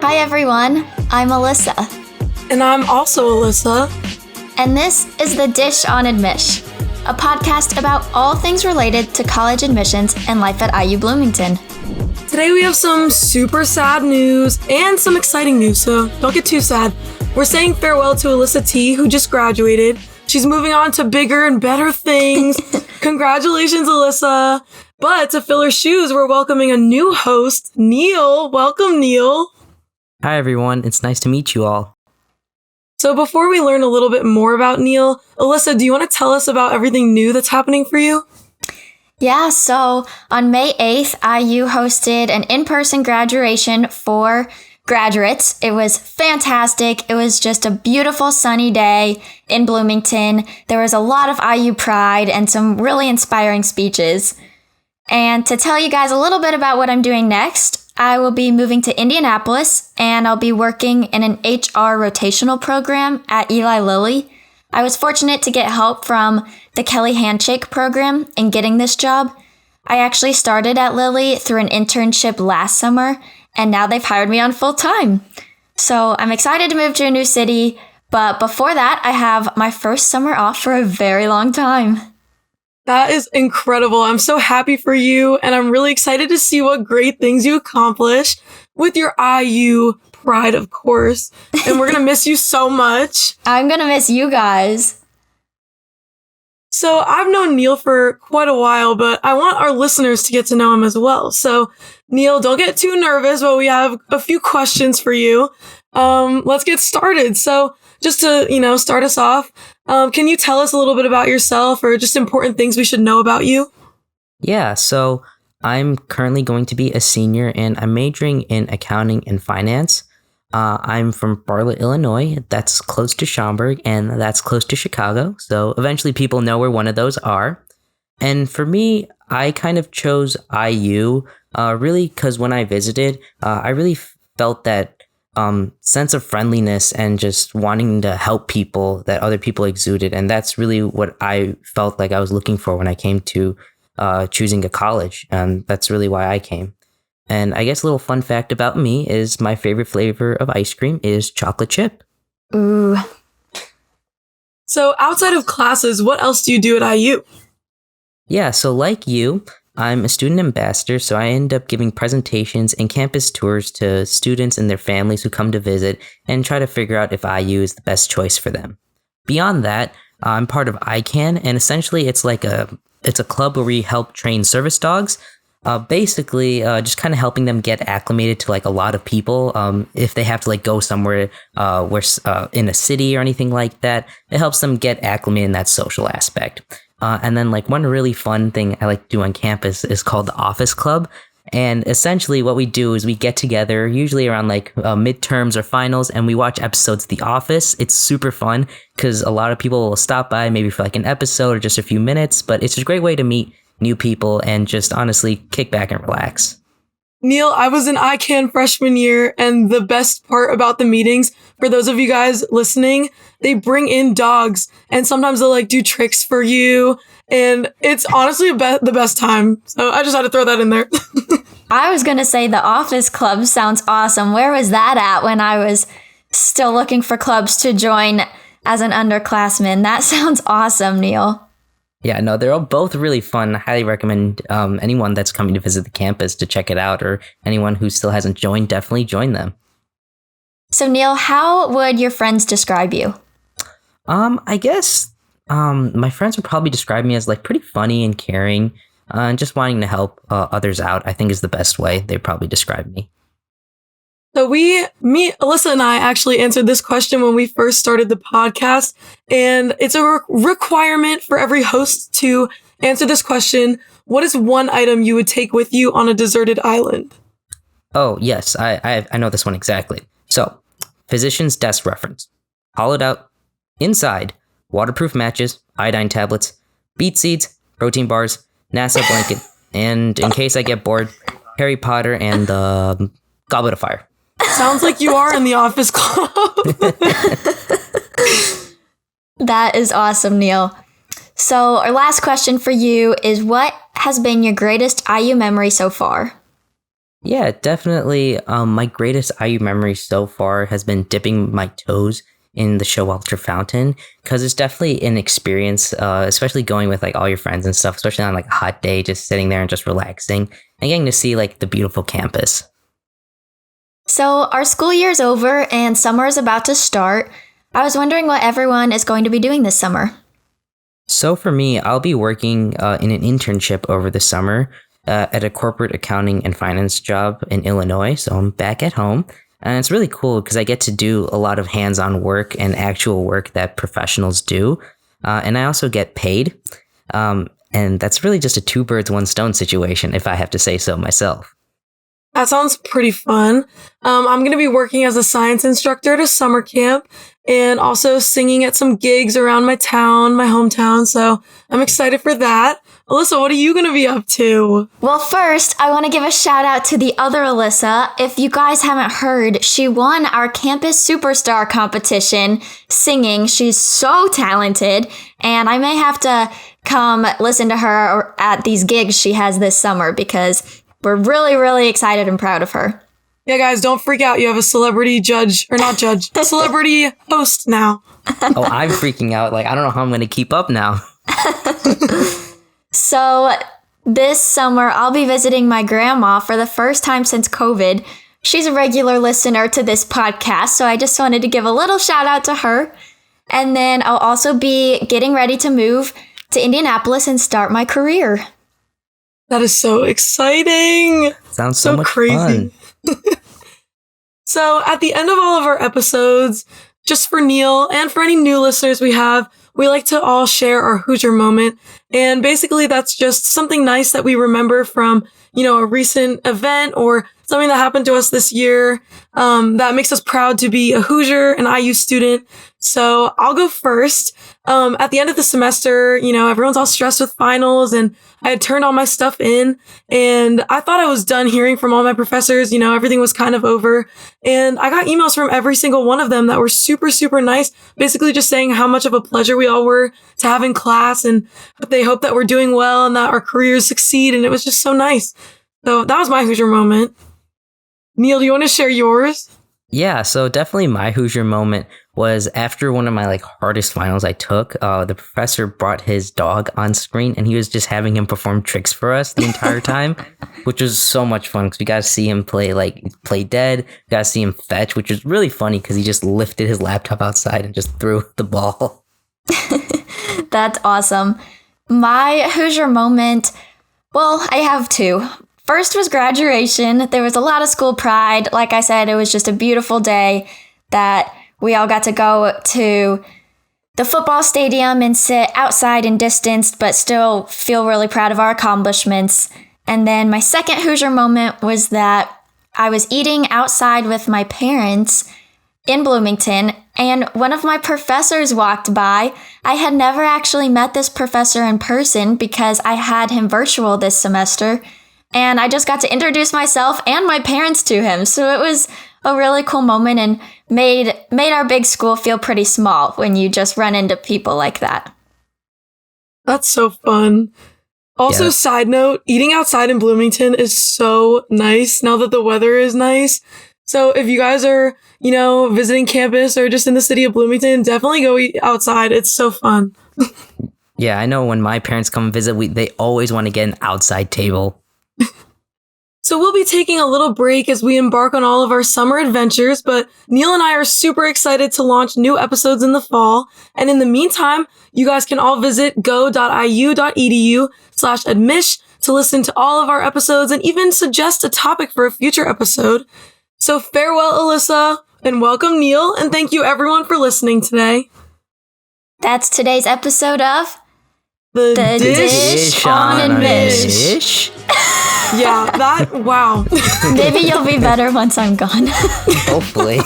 Hi everyone, I'm Alyssa. And I'm also Alyssa. And this is The Dish on Admish, a podcast about all things related to college admissions and life at IU Bloomington. Today we have some super sad news and some exciting news, so don't get too sad. We're saying farewell to Alyssa T, who just graduated. She's moving on to bigger and better things. Congratulations, Alyssa. But to fill her shoes, we're welcoming a new host, Neil. Welcome, Neil. Hi, everyone. It's nice to meet you all. So before we learn a little bit more about Neil, Alyssa, do you want to tell us about everything new that's happening for you? Yeah, so on May 8th, IU hosted an in-person graduation for graduates. It was fantastic. It was just a beautiful sunny day in Bloomington. There was a lot of IU pride and some really inspiring speeches. And to tell you guys a little bit about what I'm doing next, I will be moving to Indianapolis and I'll be working in an HR rotational program at Eli Lilly. I was fortunate to get help from the Kelly Handshake program in getting this job. I actually started at Lilly through an internship last summer, and now they've hired me on full time. So I'm excited to move to a new city, but before that, I have my first summer off for a very long time. That is incredible. I'm so happy for you, and I'm really excited to see what great things you accomplish with your IU pride, of course. And we're going to miss you so much. I'm going to miss you guys. So I've known Neil for quite a while, but I want our listeners to get to know him as well. So Neil, don't get too nervous, but we have a few questions for you. Let's get started. So just to, start us off, can you tell us a little bit about yourself or just important things we should know about you? Yeah, so I'm currently going to be a senior and I'm majoring in accounting and finance. I'm from Bartlett, Illinois. That's close to Schaumburg and that's close to Chicago. So eventually people know where one of those are. And for me, I kind of chose IU really because when I visited, I really felt that sense of friendliness and just wanting to help people that other people exuded. And that's really what I felt like I was looking for when I came to choosing a college. And that's really why I came. And I guess a little fun fact about me is my favorite flavor of ice cream is chocolate chip. Ooh. So outside of classes, what else do you do at IU? Yeah, so like you, I'm a student ambassador, so I end up giving presentations and campus tours to students and their families who come to visit and try to figure out if IU is the best choice for them. Beyond that, I'm part of ICANN, and essentially it's a club where we help train service dogs. Basically, just kind of helping them get acclimated to a lot of people. If they have to go somewhere where in a city or anything like that, it helps them get acclimated in that social aspect. And then one really fun thing I like to do on campus is called the Office Club. And essentially what we do is we get together usually around midterms or finals and we watch episodes of The Office. It's super fun because a lot of people will stop by maybe for an episode or just a few minutes, but it's a great way to meet new people and just honestly kick back and relax. Neil, I was in ICANN freshman year, and the best part about the meetings, for those of you guys listening, they bring in dogs, and sometimes they'll do tricks for you, and it's honestly the best time. So I just had to throw that in there. I was going to say the Office Club sounds awesome. Where was that at when I was still looking for clubs to join as an underclassman? That sounds awesome, Neil. Yeah, no, they're all both really fun. I highly recommend anyone that's coming to visit the campus to check it out, or anyone who still hasn't joined, definitely join them. So Neil, how would your friends describe you? I guess my friends would probably describe me as pretty funny and caring, and just wanting to help others out, I think is the best way they'd probably describe me. So Alyssa and I actually answered this question when we first started the podcast, and it's a requirement for every host to answer this question. What is one item you would take with you on a deserted island? Oh, yes, I know this one exactly. So, physician's desk reference. Hollowed out. Inside, waterproof matches, iodine tablets, beet seeds, protein bars, NASA blanket, and in case I get bored, Harry Potter and the Goblet of Fire. Sounds like you are in the Office Club. That is awesome, Neil. So our last question for you is, what has been your greatest IU memory so far? Yeah, definitely. My greatest IU memory so far has been dipping my toes in the Showalter fountain because it's definitely an experience, especially going with like all your friends and stuff, especially on like a hot day, just sitting there and just relaxing and getting to see like the beautiful campus. So, our school year's over and summer is about to start. I was wondering what everyone is going to be doing this summer. So for me, I'll be working in an internship over the summer at a corporate accounting and finance job in Illinois. So I'm back at home. And it's really cool because I get to do a lot of hands-on work and actual work that professionals do. And I also get paid. And that's really just a two birds, one stone situation, if I have to say so myself. That sounds pretty fun. I'm going to be working as a science instructor at a summer camp and also singing at some gigs around my town, my hometown. So I'm excited for that. Alyssa, what are you going to be up to? Well, first, I want to give a shout out to the other Alyssa. If you guys haven't heard, she won our campus superstar competition singing. She's so talented, and I may have to come listen to her at these gigs she has this summer because we're really, really excited and proud of her. Yeah, guys, don't freak out. You have a celebrity celebrity host now. Oh, I'm freaking out. Like, I don't know how I'm going to keep up now. So this summer, I'll be visiting my grandma for the first time since COVID. She's a regular listener to this podcast, so I just wanted to give a little shout out to her. And then I'll also be getting ready to move to Indianapolis and start my career. That is so exciting. Sounds so much crazy. Fun. So at the end of all of our episodes, just for Neil and for any new listeners we like to all share our Hoosier moment. And basically that's just something nice that we remember from, a recent event or something that happened to us this year that makes us proud to be a Hoosier, an IU student. So I'll go first. At the end of the semester, everyone's all stressed with finals and I had turned all my stuff in and I thought I was done hearing from all my professors. Everything was kind of over and I got emails from every single one of them that were super, super nice. Basically just saying how much of a pleasure we all were to have in class and they hope that we're doing well and that our careers succeed. And it was just so nice. So that was my Hoosier moment. Neil, do you want to share yours? Yeah, so definitely my Hoosier moment was after one of my hardest finals I took. The professor brought his dog on screen and he was just having him perform tricks for us the entire time, which was so much fun because we got to see him play dead. We got to see him fetch, which was really funny because he just lifted his laptop outside and just threw the ball. That's awesome. My Hoosier moment, well, I have two. First was graduation. There was a lot of school pride. Like I said, it was just a beautiful day that we all got to go to the football stadium and sit outside and distanced, but still feel really proud of our accomplishments. And then my second Hoosier moment was that I was eating outside with my parents in Bloomington, and one of my professors walked by. I had never actually met this professor in person because I had him virtual this semester. And I just got to introduce myself and my parents to him. So it was a really cool moment and made our big school feel pretty small when you just run into people like that. That's so fun. Also, Yeah. Side note, eating outside in Bloomington is so nice now that the weather is nice. So if you guys are, visiting campus or just in the city of Bloomington, definitely go eat outside. It's so fun. Yeah, I know when my parents come visit, they always want to get an outside table. So we'll be taking a little break as we embark on all of our summer adventures, but Neil and I are super excited to launch new episodes in the fall. And in the meantime, you guys can all visit go.iu.edu/admish to listen to all of our episodes and even suggest a topic for a future episode. So farewell, Alyssa, and welcome, Neil, and thank you everyone for listening today. That's today's episode of The Dish on Admish. Yeah, wow. Maybe you'll be better once I'm gone. Hopefully.